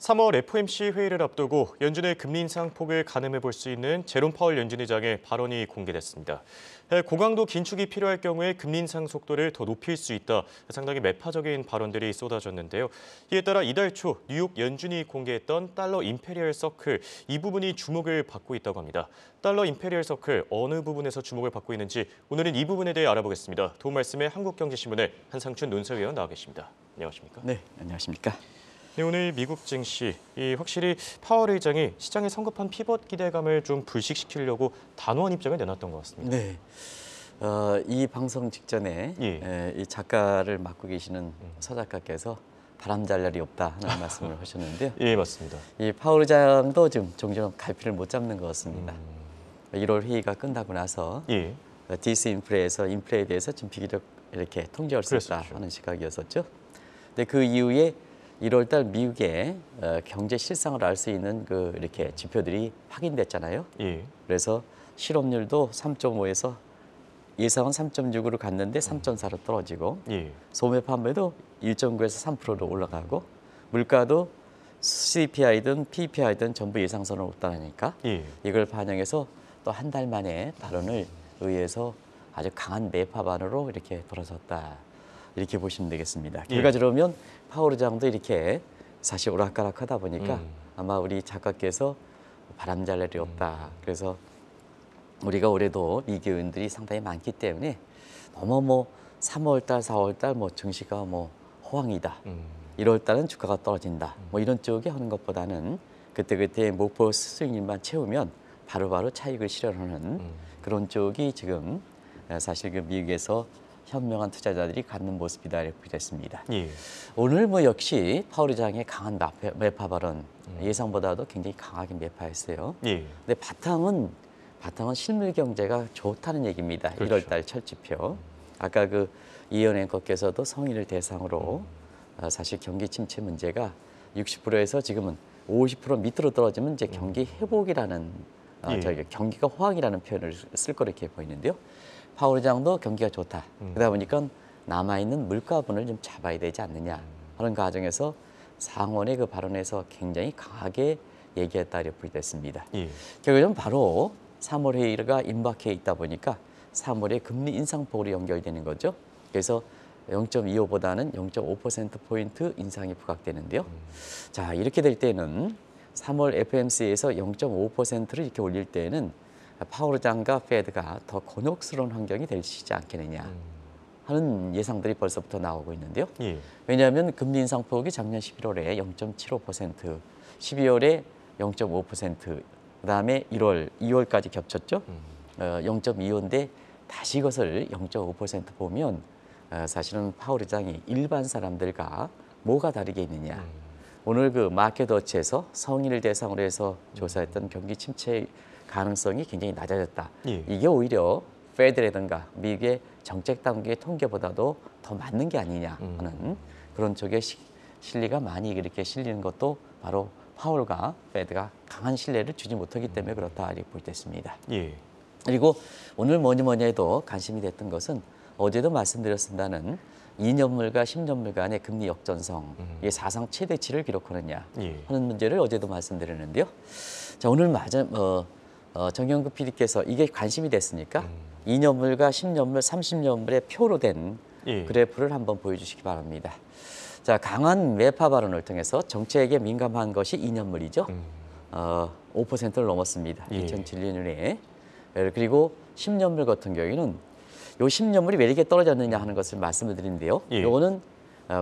3월 FOMC 회의를 앞두고 연준의 금리 인상 폭을 가늠해 볼 수 있는 제롬 파월 연준 의장의 발언이 공개됐습니다. 고강도 긴축이 필요할 경우에 금리 인상 속도를 더 높일 수 있다. 상당히 매파적인 발언들이 쏟아졌는데요. 이에 따라 이달 초 뉴욕 연준이 공개했던 달러 임페리얼 서클, 이 부분이 주목을 받고 있다고 합니다. 달러 임페리얼 서클 어느 부분에서 주목을 받고 있는지 오늘은 이 부분에 대해 알아보겠습니다. 도움 말씀에 한국경제신문의 한상춘 논설위원 나와 계십니다. 안녕하십니까? 네, 안녕하십니까? 네, 오늘 미국 증시, 확실히 파월 의장이 시장에 성급한 피벗 기대감을 좀 불식시키려고 단호한 입장을 내놨던 것 같습니다. 네, 이 방송 직전에 이 작가를 맡고 계시는 서 작가께서 바람 잘 날이 없다 하는 말씀을 하셨는데요. 예, 맞습니다. 이 파월 의장도 지금 종종 갈피를 못 잡는 것 같습니다. 1월 회의가 끝나고 나서 디스인플레에서 인플레에 대해서 좀 비교적 이렇게 통제할 수 있다 하는 시각이었었죠. 근데 그 이후에 1월 달 미국의 경제 실상을 알 수 있는 이렇게 지표들이 확인됐잖아요. 그래서 실업률도 3.5에서 예상은 3.6으로 갔는데 3.4로 떨어지고 소매 판매도 1.9에서 3%로 올라가고 물가도 CPI든 PPI든 전부 예상선을 웃다니까 이걸 반영해서 또 한 달 만에 발언을 의회에서 아주 강한 매파 반으로 이렇게 돌아섰다. 이렇게 보시면 되겠습니다. 결과적으로 보면 파월 의장도 이렇게 사실 오락가락하다 보니까 아마 우리 작가께서 바람 잘 날이 없다. 그래서 우리가 올해도 미국 의원들이 상당히 많기 때문에 너무 3월 달, 4월 달 증시가 호황이다. 1월 달은 주가가 떨어진다. 이런 쪽에 하는 것보다는 그때그때 목표 수익률만 채우면 바로바로 차익을 실현하는 그런 쪽이 지금 사실 미국에서 현명한 투자자들이 갖는 모습이다 이렇게 됐습니다. 오늘 역시 파월 의장의 강한 매파 발언 예상보다도 굉장히 강하게 매파했어요. 근데 바탕은 실물 경제가 좋다는 얘기입니다. 그렇죠. 1월달 철지표. 아까 이현 앵커께서도 성인을 대상으로 사실 경기 침체 문제가 60%에서 지금은 50% 밑으로 떨어지면 이제 경기 회복이라는 저희가 경기가 호황이라는 표현을 쓸 거 이렇게 보이는데요. 파월 의장도 경기가 좋다. 그러다 보니까 남아있는 물가분을 좀 잡아야 되지 않느냐 하는 과정에서 상원의 그 발언에서 굉장히 강하게 얘기했다 이렇게 됐습니다. 결국은 바로 3월 회의가 임박해 있다 보니까 3월에 금리 인상폭으로 연결되는 거죠. 그래서 0.25보다는 0.5%포인트 인상이 부각되는데요. 자, 이렇게 될 때는 3월 FOMC에서 0.5%를 이렇게 올릴 때는 파월 의장과 페드가 더 곤혹스러운 환경이 되시지 않겠느냐 하는 예상들이 벌써부터 나오고 있는데요. 왜냐하면 금리 인상폭이 작년 11월에 0.75%, 12월에 0.5%, 그다음에 1월, 2월까지 겹쳤죠. 0.25인데 다시 이것을 0.5% 보면 사실은 파월 의장이 일반 사람들과 뭐가 다르게 있느냐. 오늘 마켓워치에서 성인을 대상으로 해서 조사했던 경기 침체 가능성이 굉장히 낮아졌다. 이게 오히려 페드라든가 미국의 정책 당국의 통계보다도 더 맞는 게 아니냐 하는 그런 쪽에 실리가 많이 이렇게 실리는 것도 바로 파월과 페드가 강한 신뢰를 주지 못하기 때문에 그렇다 이렇게 볼 때 있습니다. 그리고 오늘 뭐니 해도 관심이 됐던 것은 어제도 말씀드렸습니다는 2년물과 10년물 간의 금리 역전성, 이게 사상 최대치를 기록하느냐 하는 문제를 어제도 말씀드렸는데요. 자, 오늘 정영국 PD께서 이게 관심이 됐으니까 2년물과 10년물, 30년물의 표로 된 그래프를 한번 보여주시기 바랍니다. 자, 강한 매파 발언을 통해서 정책에 민감한 것이 2년물이죠. 5%를 넘었습니다. 2007년에. 그리고 10년물 같은 경우에는 요 10년물이 왜 이렇게 떨어졌느냐 하는 것을 말씀을 드리는데요. 요거는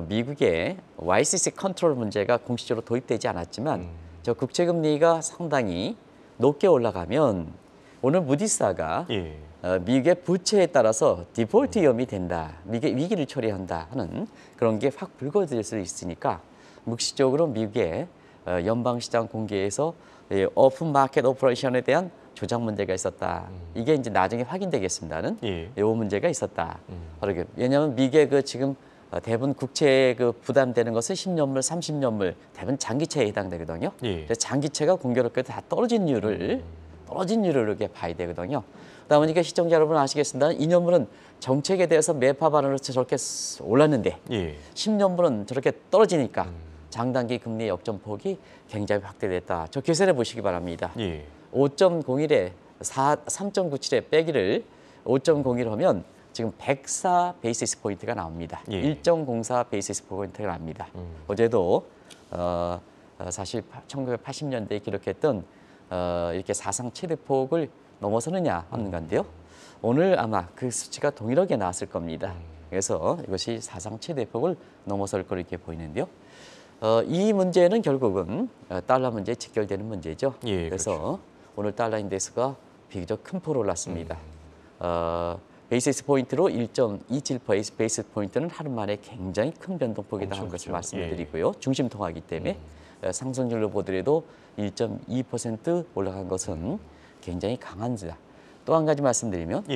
미국의 YCC 컨트롤 문제가 공식적으로 도입되지 않았지만 저 국채금리가 상당히 높게 올라가면 오늘 무디스가 미국의 부채에 따라서 디폴트 위험이 된다, 미국의 위기를 초래한다 하는 그런 게 확 불거질 수 있으니까 묵시적으로 미국의 연방시장 공개에서 오픈 마켓 오퍼레이션에 대한 조작 문제가 있었다. 이게 이제 나중에 확인되겠습니다는 이 문제가 있었다. 왜냐하면 미국의 지금 대부분 국채에 부담되는 것은 10년물, 30년물 대부분 장기채에 해당되거든요. 장기채가 공교롭게도 다 떨어진 이유를 이렇게 봐야 되거든요. 그러다 보니까 시청자 여러분 아시겠습니다. 2년물은 정책에 대해서 매파 발언으로 저렇게 올랐는데 10년물은 저렇게 떨어지니까 장단기 금리 역전폭이 굉장히 확대됐다. 저 계산해 보시기 바랍니다. 예. 5.01에 3.97에 빼기를 5.01 하면 지금 104 베이시스 포인트가 나옵니다. 예. 1.04 베이시스 포인트가 납니다. 어제도 사실 1980년대에 기록했던 이렇게 사상 최대폭을 넘어서느냐 하는 건데요. 오늘 아마 그 수치가 동일하게 나왔을 겁니다. 그래서 이것이 사상 최대폭을 넘어설 거 이렇게 보이는데요. 이 문제는 결국은 달러 문제에 직결되는 문제죠. 예, 그래서 그렇죠. 오늘 달러 인덱스가 비교적 큰 폭으로 올랐습니다. 베이시스 포인트로 1.27 베이시스 포인트는 하루 만에 굉장히 큰 변동폭이다 하는 것을 말씀드리고요. 중심 통화이기 때문에 상승률로 보더라도 1.2% 올라간 것은 굉장히 강한 지다. 또 한 가지 말씀드리면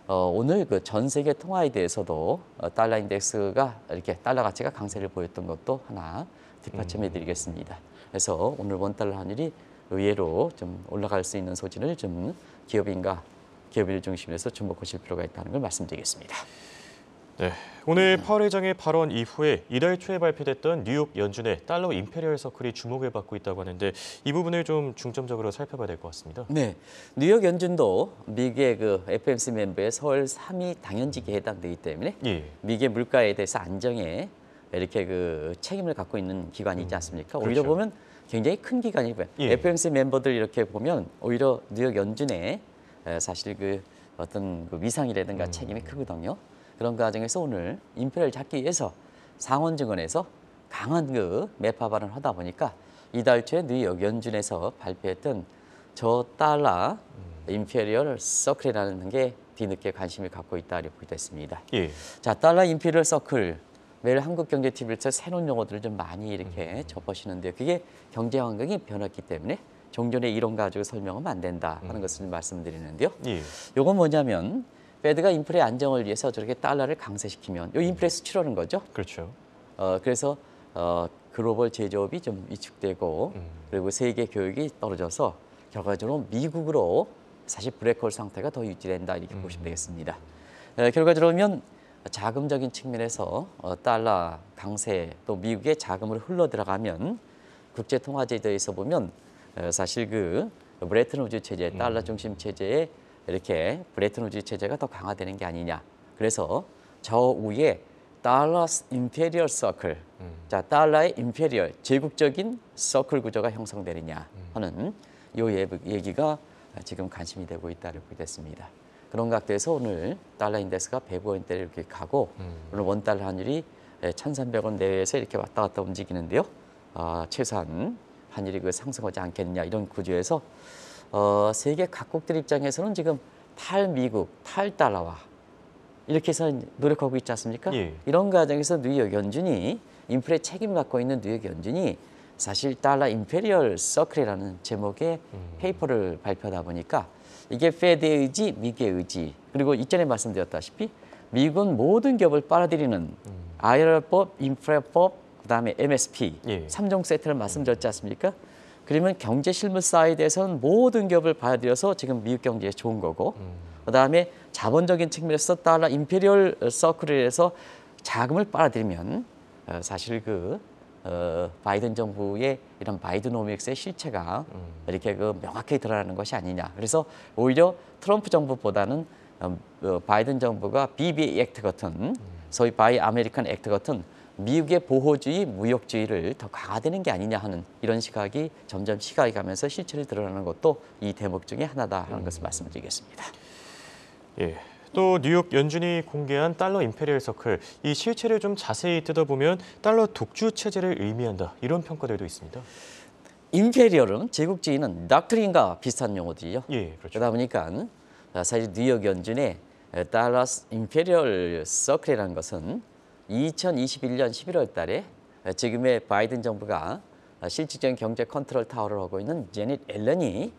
오늘 그 전 세계 통화에 대해서도 달러 인덱스가 이렇게 달러 가치가 강세를 보였던 것도 하나 뒷받침해 드리겠습니다. 그래서 오늘 원달러 환율이 의외로 좀 올라갈 수 있는 소지를 좀 기업인을 중심으로 해서 주목하실 필요가 있다는 걸 말씀드리겠습니다. 네, 오늘 파월 의장의 발언 이후에 이달 초에 발표됐던 뉴욕 연준의 달러 임페리얼 서클이 주목을 받고 있다고 하는데 이 부분을 좀 중점적으로 살펴봐야 될 것 같습니다. 네, 뉴욕 연준도 미국의 그 FOMC 멤버의 서울 3위 당연직에 해당되기 때문에 미국의 물가에 대해서 안정에 이렇게 그 책임을 갖고 있는 기관이지 않습니까? 오히려 그렇죠. 보면 굉장히 큰 기관이고요. FOMC 멤버들 이렇게 보면 오히려 뉴욕 연준의 사실 그 어떤 그 위상이라든가 책임이 크거든요. 그런 과정에서 오늘 인플레를 잡기 위해서 상원증권에서 강한 그 매파 발언을 하다 보니까 이달 초에 뉴욕 연준에서 발표했던 저 달러 임페리얼 서클이라는 게 뒤늦게 관심을 갖고 있다 이렇게 됐습니다. 자, 달러 임페리얼 서클 매일 한국경제TV에서 새로운 용어들을 좀 많이 이렇게 접하시는데요. 그게 경제 환경이 변했기 때문에 종전의 이론 가지고 설명하면 안 된다 하는 것을 말씀드리는데요. 요건 뭐냐면 페드가 인플레 안정을 위해서 저렇게 달러를 강세시키면 요 인플레 수치라는 거죠. 그렇죠. 그래서 글로벌 제조업이 좀 위축되고 그리고 세계 교육이 떨어져서 결과적으로 미국으로 사실 블랙홀 상태가 더 유지된다 이렇게 보시면 되겠습니다. 결과적으로 보면 자금적인 측면에서 달러 강세 또 미국의 자금으로 흘러 들어가면 국제 통화 제도에서 보면 사실 그 브레튼 우즈 체제, 달러 중심 체제에 이렇게 브레튼 우즈 체제가 더 강화되는 게 아니냐. 그래서 저 위에 달러 임페리얼 서클, 자 달러의 임페리얼 제국적인 서클 구조가 형성되느냐 하는 이 얘기가 지금 관심이 되고 있다고 됐습니다. 그런 각도에서 오늘 달러 인덱스가 100원대를 이렇게 가고 오늘 원달러 환율이 1,300원 내외에서 이렇게 왔다 갔다 움직이는데요. 최소한 환율이 그 상승하지 않겠느냐 이런 구조에서 세계 각국들 입장에서는 지금 탈미국, 탈달러화 이렇게 해서 노력하고 있지 않습니까? 이런 과정에서 뉴욕 연준이 인플레 책임을 갖고 있는 뉴욕 연준이 사실 달러 임페리얼 서클이라는 제목의 페이퍼를 발표하다 보니까 이게 페드의 의지, 미국의 의지 그리고 이전에 말씀드렸다시피 미국은 모든 기업을 빨아들이는 IR법, 인프레법, 그다음에 MSP 3종 세트를 말씀드렸지 않습니까? 그러면 경제 실무 사이드에서는 모든 기업을 받아들여서 지금 미국 경제에 좋은 거고 그다음에 자본적인 측면에서 달러 임페리얼 서클에서 자금을 빨아들이면 사실 그 바이든 정부의 이런 바이드노믹스의 실체가 이렇게 그 명확히 드러나는 것이 아니냐. 그래서 오히려 트럼프 정부보다는 바이든 정부가 BBA 액트 같은 소위 바이 아메리칸 액트 같은 미국의 보호주의, 무역주의를 더 강화되는 게 아니냐 하는 이런 시각이 점점 시각이 가면서 실체를 드러나는 것도 이 대목 중에 하나다 하는 것을 말씀드리겠습니다. 또 뉴욕 연준이 공개한 달러 임페리얼 서클, 이 실체를 좀 자세히 뜯어보면 달러 독주 체제를 의미한다 이런 평가들도 있습니다. 임페리얼은 제국주의는 닥트린과 비슷한 용어들이죠. 그렇죠. 그러다 보니까 사실 뉴욕 연준의 달러 임페리얼 서클이라는 것은 2021년 11월 달에 지금의 바이든 정부가 실질적인 경제 컨트롤 타워를 하고 있는 제닛 옐런이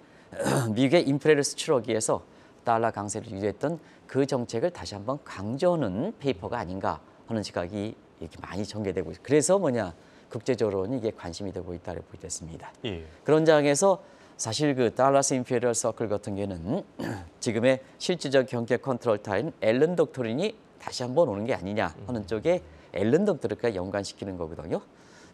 미국의 인플레를 수출하기 위해서 달러 강세를 유지했던 그 정책을 다시 한번 강조하는 페이퍼가 아닌가 하는 시각이 이렇게 많이 전개되고 있어요. 그래서 뭐냐 국제적으로는 이게 관심이 되고 있다고 보겠습니다. 그런 장에서 사실 그 달러스 임페리얼 서클 같은 경우는 지금의 실질적 경제 컨트롤 타인 앨런 독트린이 다시 한번 오는 게 아니냐 하는 쪽에 앨런 독트린과 연관시키는 거거든요.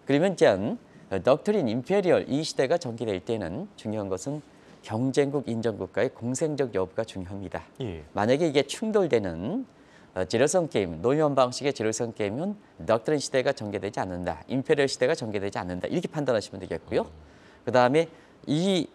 그러면 이제 덕트린 임페리얼 이 시대가 전개될 때는 중요한 것은 경쟁국 인정국가의 공생적 여부가 중요합니다. 예. 만약에 이게 충돌되는 제로섬 게임, 노무현 방식의 제로섬 게임은 덕트린 시대가 전개되지 않는다. 임페리얼 시대가 전개되지 않는다. 이렇게 판단하시면 되겠고요. 그다음에 이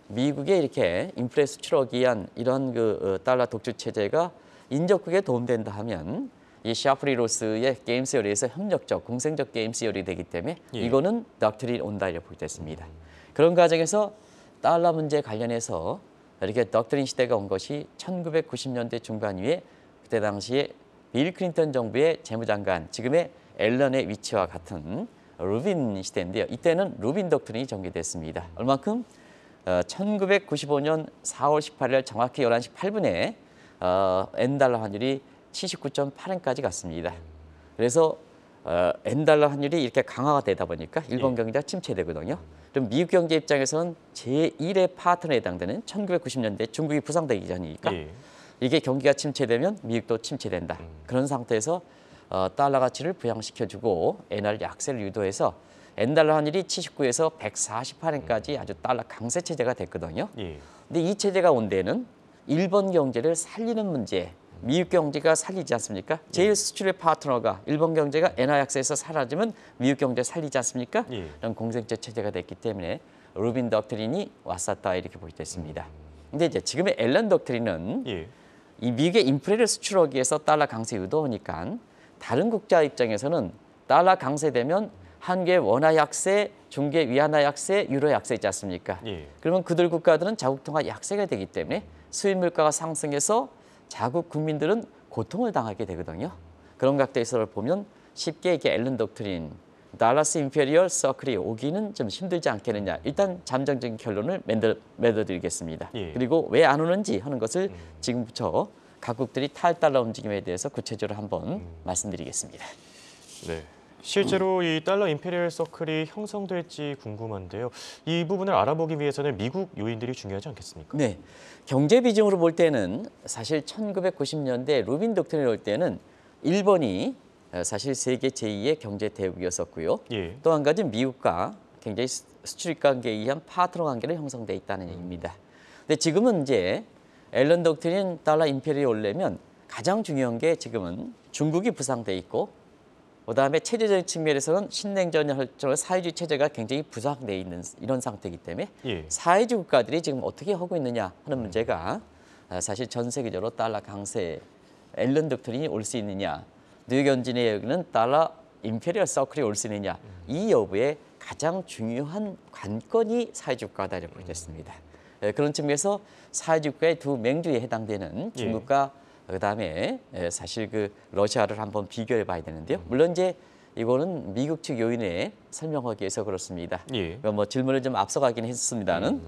미국의 이렇게 인플레 수출하기 위한 이런 달러 독주 체제가 인접국에 도움된다 하면 이 샤프리 로스의 게임 시어리에서 협력적, 공생적 게임 시어리 되기 때문에 이거는 덕트린 온다 이렇게 보게 됐습니다. 그런 과정에서 달러 문제 관련해서 이렇게 덕트린 시대가 온 것이 1990년대 중반 이후에 그때 당시에 빌 클린턴 정부의 재무장관, 지금의 앨런의 위치와 같은 루빈 시대인데요. 이때는 루빈 덕트린이 전개됐습니다. 얼만큼? 1995년 4월 18일 정확히 11시 8분에 N달러 환율이 79.8엔까지 갔습니다. 그래서 N달러 환율이 이렇게 강화가 되다 보니까 일본 경제가 침체되거든요. 그럼 미국 경제 입장에서는 제1의 파트너에 해당되는 1990년대 중국이 부상되기 전이니까 이게 경기가 침체되면 미국도 침체된다. 그런 상태에서 달러 가치를 부양시켜주고 엔화를 약세를 유도해서 N달러 환율이 79에서 148엔까지 아주 달러 강세 체제가 됐거든요. 근데 이 체제가 온 데는 일본 경제를 살리는 문제, 미국 경제가 살리지 않습니까? 제일 수출의 파트너가 일본 경제가 엔화 약세에서 사라지면 미국 경제 살리지 않습니까? 이런 공생적 체제가 됐기 때문에 루빈 덕트린이 왔었다 이렇게 보게 됐습니다. 근데 이제 지금의 앨런 덕트린은 이 미국의 인플레를 수출하기 위해서 달러 강세 유도하니까 다른 국가 입장에서는 달러 강세되면 한국의 원화 약세, 중개 위안화 약세, 유로 약세 있지 않습니까? 그러면 그들 국가들은 자국 통화 약세가 되기 때문에 수입 물가가 상승해서 자국 국민들은 고통을 당하게 되거든요. 그런 각도에서 보면 쉽게 이게 앨런 독트린, 달러스 임페리얼 서클이 오기는 좀 힘들지 않겠느냐. 일단 잠정적인 결론을 맺어드리겠습니다. 그리고 왜 안 오는지 하는 것을 지금부터 각국들이 탈달러 움직임에 대해서 구체적으로 한번 말씀드리겠습니다. 네. 실제로 이 달러 임페리얼 서클이 형성될지 궁금한데요. 이 부분을 알아보기 위해서는 미국 요인들이 중요하지 않겠습니까? 네. 경제 비중으로 볼 때는 사실 1990년대 루빈 독트린을 볼 때는 일본이 사실 세계 제2의 경제 대국이었었고요. 또 한 가지 미국과 굉장히 수출입 관계에 의한 파트너 관계를 형성돼 있다는 얘기입니다. 근데 지금은 이제 앨런 독트린 달러 임페리얼이 오려면 가장 중요한 게 지금은 중국이 부상돼 있고 그다음에 체제적인 측면에서는 신냉전 혈전 사회주의 체제가 굉장히 부상돼 있는 이런 상태이기 때문에 사회주의 국가들이 지금 어떻게 하고 있느냐 하는 문제가 사실 전 세계적으로 달러 강세 앨런 독트린이 올 수 있느냐 뉴욕 연준의 여기는 달러 임페리얼 서클이 올 수 있느냐 이 여부에 가장 중요한 관건이 사회주의 국가다 이렇게 보겠습니다. 그런 측면에서 사회주의 국가의 두 맹주에 해당되는 중국과 그다음에 사실 러시아를 한번 비교해 봐야 되는데요. 물론 이제 이거는 미국 측 요인에 설명하기 위해서 그렇습니다. 뭐 질문을 좀 앞서가긴 했습니다는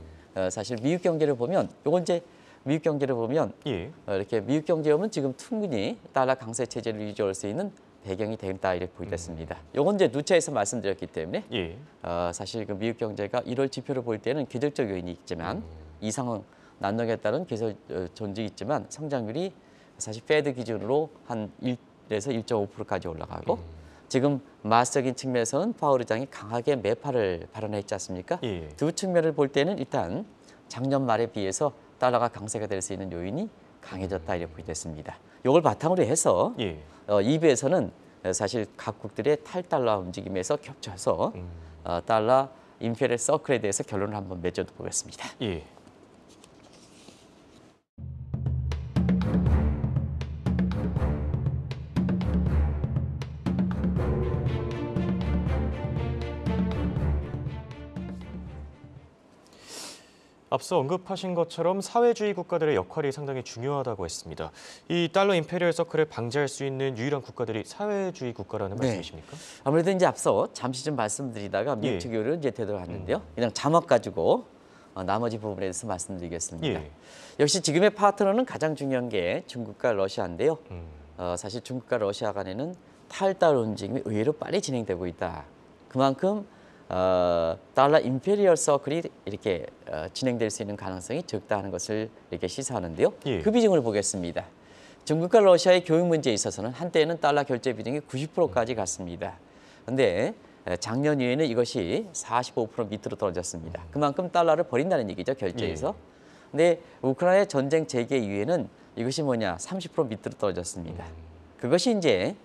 사실 미국 경제를 보면 이건 이제 미국 경제를 보면 이렇게 미국 경제 보면 지금 충분히 달러 강세 체제를 유지할 수 있는 배경이 된다 이렇게 보겠습니다. 이건 이제 누차에서 말씀드렸기 때문에 사실 미국 경제가 1월 지표를 볼 때는 계절적 요인이 있지만 이상 난동에 따른 계절 존재가 있지만 성장률이 사실 페드 기준으로 한 1에서 1.5%까지 올라가고 지금 마스적인 측면에서는 파월 의장이 강하게 매파를 발언했지 않습니까? 두 측면을 볼 때는 일단 작년 말에 비해서 달러가 강세가 될 수 있는 요인이 강해졌다 이렇게 됐습니다. 이걸 바탕으로 해서 2부에서는 사실 각국들의 탈달러 움직임에서 겹쳐서 달러 임페리얼 서클에 대해서 결론을 한번 맺어 보겠습니다. 앞서 언급하신 것처럼 사회주의 국가들의 역할이 상당히 중요하다고 했습니다. 이 달러 임페리얼 서클을 방지할 수 있는 유일한 국가들이 사회주의 국가라는 말씀이십니까? 아무래도 이제 앞서 잠시 좀 말씀드리다가 미국 측 요를 이제 되돌아갔는데요. 그냥 자막 가지고 나머지 부분에 대해서 말씀드리겠습니다. 역시 지금의 파트너는 가장 중요한 게 중국과 러시아인데요. 사실 중국과 러시아 간에는 탈달러 움직임이 의외로 빨리 진행되고 있다. 그만큼 달러 임페리얼 서클이 이렇게 진행될 수 있는 가능성이 적다는 것을 이렇게 시사하는데요. 그 비중을 보겠습니다. 중국과 러시아의 교육 문제에 있어서는 한때는 달러 결제 비중이 90%까지 갔습니다. 그런데 작년 이후에는 이것이 45% 밑으로 떨어졌습니다. 그만큼 달러를 버린다는 얘기죠, 결제에서. 근데 우크라이나 전쟁 재개 이후에는 이것이 뭐냐, 30% 밑으로 떨어졌습니다. 그것이 이제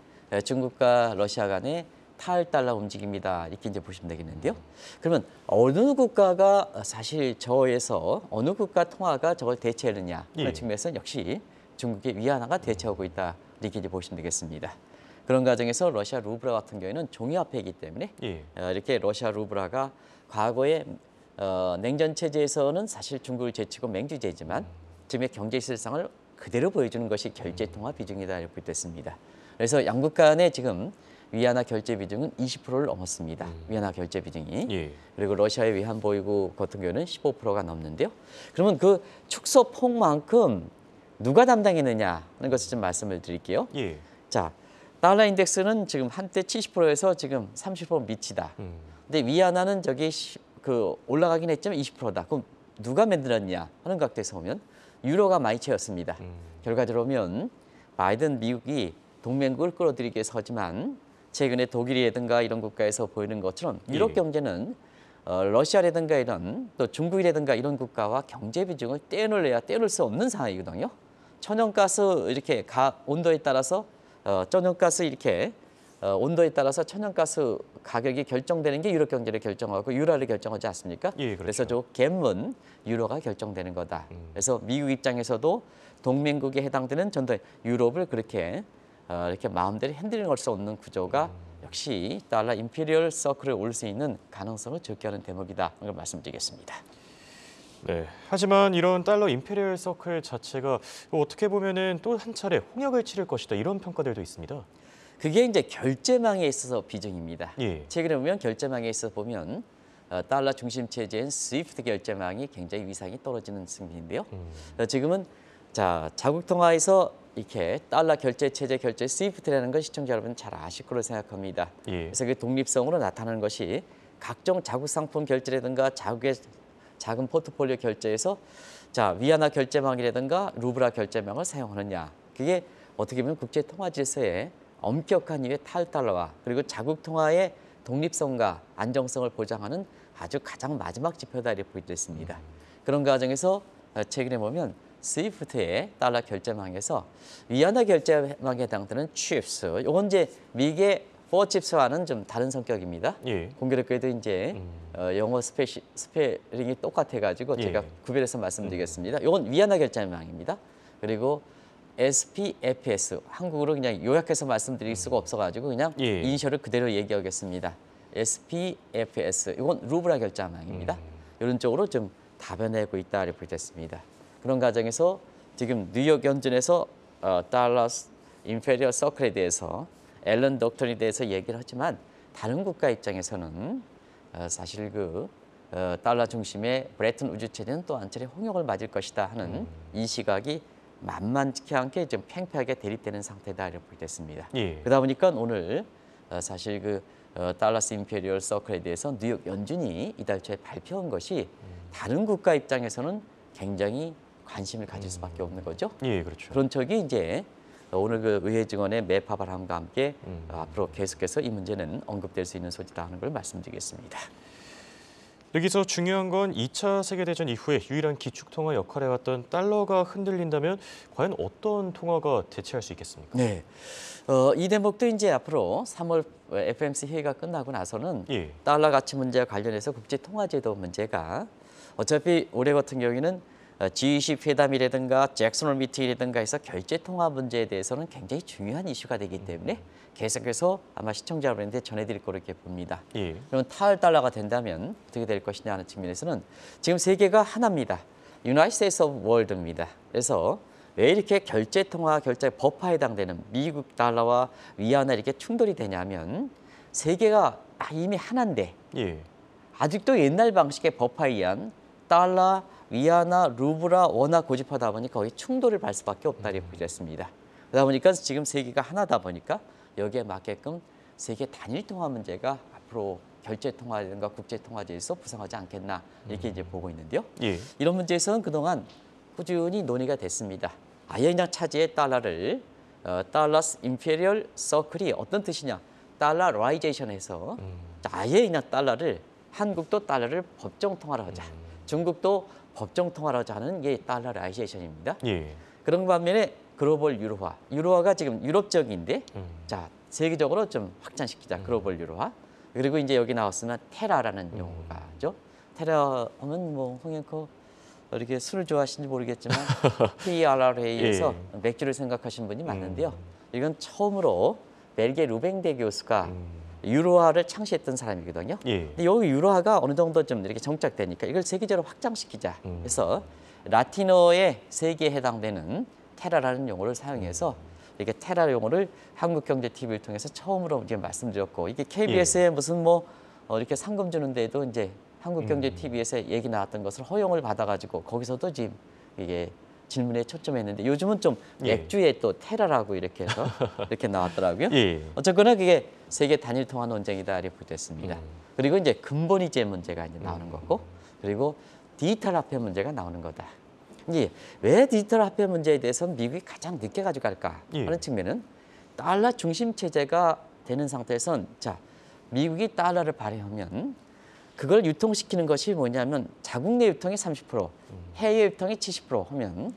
중국과 러시아 간의 탈달러 움직임이다, 이렇게 이제 보시면 되겠는데요. 그러면 어느 국가가 사실 저에서 어느 국가 통화가 저걸 대체하느냐 그런 측면에서는 역시 중국의 위안화가 대체하고 있다, 이렇게 이제 보시면 되겠습니다. 그런 과정에서 러시아 루블화 같은 경우에는 종이화폐이기 때문에 이렇게 러시아 루블화가 과거에 냉전 체제에서는 사실 중국을 제치고 맹주제지만 지금의 경제 실상을 그대로 보여주는 것이 결제 통화 비중이다, 이렇게 됐습니다. 그래서 양국 간의 지금 위안화 결제 비중은 20%를 넘었습니다. 위안화 결제 비중이. 그리고 러시아의 위안 보유국 같은 경우는 15%가 넘는데요. 그러면 그 축소폭만큼 누가 담당했느냐 하는 것을 좀 말씀을 드릴게요. 자, 달러 인덱스는 지금 한때 70%에서 지금 30% 밑이다. 근데 위안화는 저기 올라가긴 했지만 20%다. 그럼 누가 만들었냐 하는 각도에서 보면 유로가 많이 채웠습니다. 결과적으로 보면 바이든 미국이 동맹국을 끌어들이기 위해서 하지만 최근에 독일이라든가 이런 국가에서 보이는 것처럼 유럽 경제는 러시아라든가 이런 또 중국이라든가 이런 국가와 경제 비중을 떼어내야 떼어낼 수 없는 상황이거든요. 천연가스 이렇게 온도에 따라서 천연가스 이렇게 온도에 따라서 천연가스 가격이 결정되는 게 유럽 경제를 결정하고 유로를 결정하지 않습니까? 그렇죠. 그래서 저 갭은 유로가 결정되는 거다. 그래서 미국 입장에서도 동맹국에 해당되는 전도 유럽을 그렇게 이렇게 마음대로 핸들링할 수 없는 구조가 역시 달러 임페리얼 서클에 올 수 있는 가능성을 적게 하는 대목이다, 이걸 말씀드리겠습니다. 네, 하지만 이런 달러 임페리얼 서클 자체가 어떻게 보면은 또 한 차례 홍역을 치를 것이다, 이런 평가들도 있습니다. 그게 이제 결제망에 있어서 비중입니다. 최근에 보면 결제망에 있어서 보면 달러 중심 체제인 스위프트 결제망이 굉장히 위상이 떨어지는 승리인데요. 지금은 자국 통화에서 이렇게 달러 결제 체제 결제 스위프트라는 걸 시청자 여러분 잘 아실 거로 생각합니다. 그래서 그 독립성으로 나타나는 것이 각종 자국 상품 결제라든가 자국의 작은 포트폴리오 결제에서 위안화 결제망이라든가 루블화 결제망을 사용하느냐. 그게 어떻게 보면 국제 통화 질서에 엄격한 이유의 탈달러화 그리고 자국 통화의 독립성과 안정성을 보장하는 아주 가장 마지막 지표다, 이렇게 보여졌습니다. 그런 과정에서 최근에 보면 스위프트의 달러 결제망에서 위안화 결제망에 해당되는 칩스, 이건 이제 미국의 4칩스와는 좀 다른 성격입니다. 공교롭게도 이제 영어 스페링이 똑같아가지고 제가 구별해서 말씀드리겠습니다. 이건 위안화 결제망입니다. 그리고 SPFS, 한국어로 그냥 요약해서 말씀드릴 수가 없어가지고 그냥 이니셜을 그대로 얘기하겠습니다. SPFS, 이건 루블화 결제망입니다. 이런 쪽으로 좀 다변하고 있다, 이렇게 됐습니다. 그런 과정에서 지금 뉴욕 연준에서 달러 인페리얼 서클에 대해서 앨런 독턴에 대해서 얘기를 하지만 다른 국가 입장에서는 사실 달러 중심의 브레튼 우주 체제는 또 한 차례 홍역을 맞을 것이다 하는 이 시각이 만만치 않게 좀 팽팽하게 대립되는 상태다, 이렇게 됐습니다. 그러다 보니까 오늘 사실 달러스 임페리얼 서클에 대해서 뉴욕 연준이 이달 초에 발표한 것이 다른 국가 입장에서는 굉장히 관심을 가질 수밖에 없는 거죠. 그렇죠. 그런 척이 이제 오늘 의회 증언의 매파 발언과 함께 앞으로 계속해서 이 문제는 언급될 수 있는 소지다 하는 걸 말씀드리겠습니다. 여기서 중요한 건 2차 세계대전 이후에 유일한 기축통화 역할을 해왔던 달러가 흔들린다면 과연 어떤 통화가 대체할 수 있겠습니까? 네, 이 대목도 이제 앞으로 3월 FOMC 회의가 끝나고 나서는 달러 가치 문제와 관련해서 국제통화제도 문제가 어차피 올해 같은 경우에는 G20 회담이라든가 잭슨홀 미팅이라든가 해서 결제통화 문제에 대해서는 굉장히 중요한 이슈가 되기 때문에 계속해서 아마 시청자 여러분한테 전해드릴 거로 이렇게 봅니다. 그러면 탈달러가 된다면 어떻게 될 것이냐 하는 측면에서는 지금 세계가 하나입니다. United States of World입니다. 그래서 왜 이렇게 결제통화 결제 법화에 해당되는 미국 달러와 위안화 이렇게 충돌이 되냐면 세계가 이미 하나인데 아직도 옛날 방식의 법화에 의한 달러, 위안화, 루블화 원화 고집하다 보니까 거의 충돌을 발 수밖에 없다, 이렇게 보였습니다. 그러다 보니까 지금 세계가 하나다 보니까 여기에 맞게끔 세계 단일 통화 문제가 앞으로 결제 통화라든가 국제 통화제에서 부상하지 않겠나, 이렇게 이제 보고 있는데요. 이런 문제에서는 그동안 꾸준히 논의가 됐습니다. 아예 그냥 차지의 달러를 달러스 임페리얼 서클이 어떤 뜻이냐? 달러라이제이션에서 아예 그냥 달러를 한국도 달러를 법정 통화로 하자. 중국도 법정 통화로 하자 하는 게 달러라이제이션입니다. 예. 그런 반면에 글로벌 유로화. 유로화가 지금 유럽적인데 자, 세계적으로 좀 확장시키자. 글로벌 유로화. 그리고 이제 여기 나왔으면 테라라는 용어가죠. 테라 하면 뭐 홍영커 이렇게 술을 좋아하시는지 모르겠지만 PRRA에서 예. 맥주를 생각하시는 분이 많은데요. 이건 처음으로 벨기에 루뱅데 교수가 유로화를 창시했던 사람이거든요. 예. 근데 여기 유로화가 어느 정도 좀 이렇게 정착되니까 이걸 세계적으로 확장시키자 해서 라틴어의 세계에 해당되는 테라라는 용어를 사용해서 이게 테라 용어를 한국경제TV를 통해서 처음으로 이제 말씀드렸고 이게 KBS에 무슨 뭐 이렇게 상금 주는 데도 이제 한국경제TV에서 얘기 나왔던 것을 허용을 받아가지고 거기서도 지금 이게 질문에 초점했는데 요즘은 좀 맥주에 또 테라라고 이렇게 해서 이렇게 나왔더라고요. 예. 어쨌거나 그게 세계 단일 통화 논쟁이다 이렇게 됐습니다. 그리고 이제 근본이제 문제가 이제 나오는 거고 그리고 디지털 화폐 문제가 나오는 거다. 이제 왜 디지털 화폐 문제에 대해서는 미국이 가장 늦게 가져갈까 하는 측면은 달러 중심 체제가 되는 상태에선 자 미국이 달러를 발행하면 그걸 유통시키는 것이 뭐냐면 자국 내 유통이 30%, 해외 유통이 70% 하면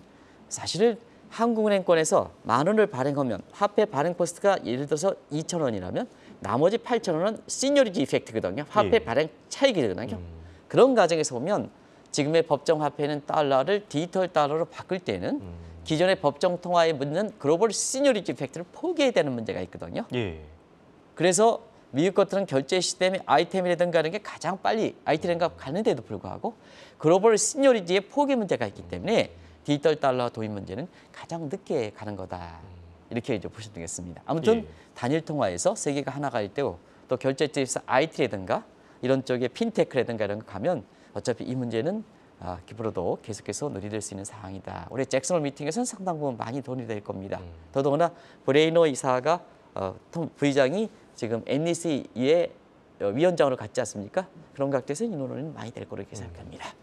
사실은 한국은행권에서 10,000원을 발행하면 화폐 발행 코스트가 예를 들어서 2,000원이라면 나머지 8,000원은 시니어리티 이펙트거든요. 화폐 발행 차익이거든요. 그런 과정에서 보면 지금의 법정 화폐는 달러를 디지털 달러로 바꿀 때는 기존의 법정 통화에 묻는 글로벌 시니어리티 이펙트를 포기해야 되는 문제가 있거든요. 예. 그래서 미국 것들은 결제 시스템의 아이템이라든가 하는 게 가장 빨리 아이템과 가는데도 불구하고 글로벌 시니어리티의 포기 문제가 있기 때문에 디지털 달러 도입 문제는 가장 늦게 가는 거다. 이렇게 이제 보시면 되겠습니다. 아무튼 단일 통화에서 세계가 하나가 될 때고 또 결제 쪽에서 IT라든가 이런 쪽에 핀테크라든가 이런 거 가면 어차피 이 문제는 기부로도 계속해서 논의될 수 있는 상황이다. 올해 잭슨홀 미팅에서는 상당 부분 많이 논의될 겁니다. 더더구나 브레이너 이사가 부의장이 지금 NEC의 위원장으로 갔지 않습니까? 그런 각도에서 이 논의는 많이 될 거로 이렇게 생각합니다.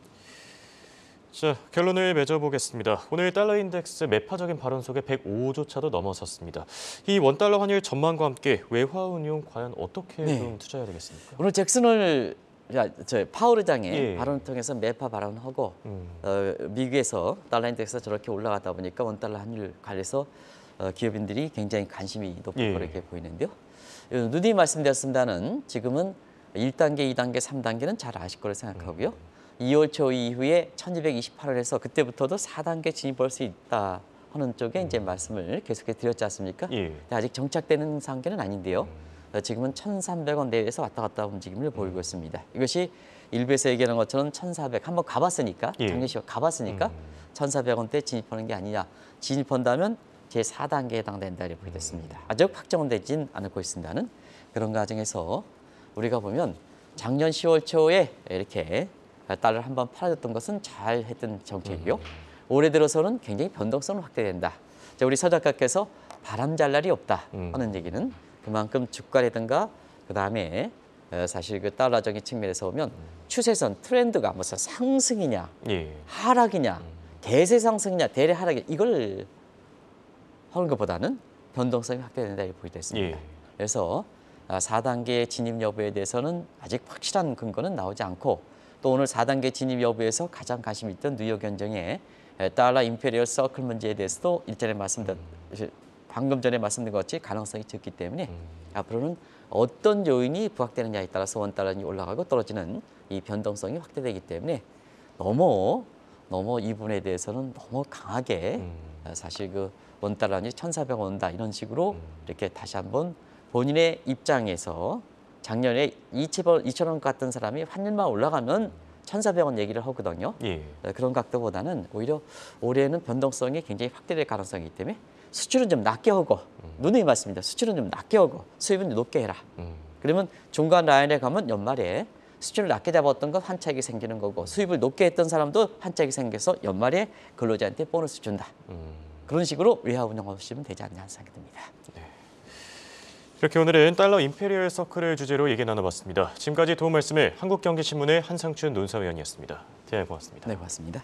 자, 결론을 맺어보겠습니다. 오늘 달러 인덱스 매파적인 발언 속에 105조차도 넘어섰습니다. 이 원달러 환율 전망과 함께 외화 운용 과연 어떻게 좀 투자해야 되겠습니까? 오늘 잭슨홀 파월 의장의 발언을 통해서 매파 발언하고 미국에서 달러 인덱스가 저렇게 올라가다 보니까 원달러 환율 관련해서 기업인들이 굉장히 관심이 높은 거로 이렇게 보이는데요. 누님 말씀드렸습니다는 지금은 1단계, 2단계, 3단계는 잘 아실 거로 생각하고요. 2월 초 이후에 1228원에서 그때부터도 4단계 진입할 수 있다 하는 쪽에 이제 말씀을 계속해 드렸지 않습니까? 아직 정착되는 상태는 아닌데요. 지금은 1,300원 내외에서 왔다 갔다 움직임을 보이고 있습니다. 이것이 일부에서 얘기하는 것처럼 1,400 한번 가봤으니까 작년 10월 가봤으니까 1,400원대 진입하는 게 아니냐. 진입한다면 제4단계에 해당된다 이렇게 보게 됐습니다. 아직 확정되진 않고 있습니다는 그런 과정에서 우리가 보면 작년 10월 초에 이렇게 달러를 한번 팔아줬던 것은 잘 했던 정책이고요. 올해 들어서는 굉장히 변동성은 확대된다. 우리 서 작가께서 바람잘 날이 없다 하는 얘기는 그만큼 주가라든가 그다음에 사실 그 달러적인 측면에서 보면 추세선 트렌드가 무슨 상승이냐 하락이냐 대세 상승이냐 대래 하락이냐 이걸 하는 것보다는 변동성이 확대된다 이렇게 보게 됐습니다. 그래서 4단계 진입 여부에 대해서는 아직 확실한 근거는 나오지 않고 또 오늘 4단계 진입 여부에서 가장 관심이 있던 뉴욕 연정의 달러 임페리얼 서클 문제에 대해서도 일전에 방금 전에 말씀드린 것 같이 가능성이 적기 때문에 앞으로는 어떤 요인이 부각되느냐에 따라서 원달러이 올라가고 떨어지는 이 변동성이 확대되기 때문에 너무 이 부분에 대해서는 너무 강하게 사실 그 원달러이 1,400원 온다 이런 식으로 이렇게 다시 한번 본인의 입장에서 작년에 2,000원 갔던 사람이 환율만 올라가면 1,400원 얘기를 하거든요. 그런 각도보다는 오히려 올해는 변동성이 굉장히 확대될 가능성이 있기 때문에 수출은 좀 낮게 하고 누누이 말씀입니다. 수출은 좀 낮게 하고 수입은 높게 해라. 그러면 중간 라인에 가면 연말에 수출을 낮게 잡았던 건 한 차익이 생기는 거고 수입을 높게 했던 사람도 한 차익이 생겨서 연말에 근로자한테 보너스 준다. 그런 식으로 외화 운영하시면 되지 않냐 생각이 듭니다. 이렇게 오늘은 달러 임페리얼 서클을 주제로 얘기 나눠봤습니다. 지금까지 도움 말씀을 한국경제신문의 한상춘 논사위원이었습니다. 대단히 고맙습니다. 네, 고맙습니다.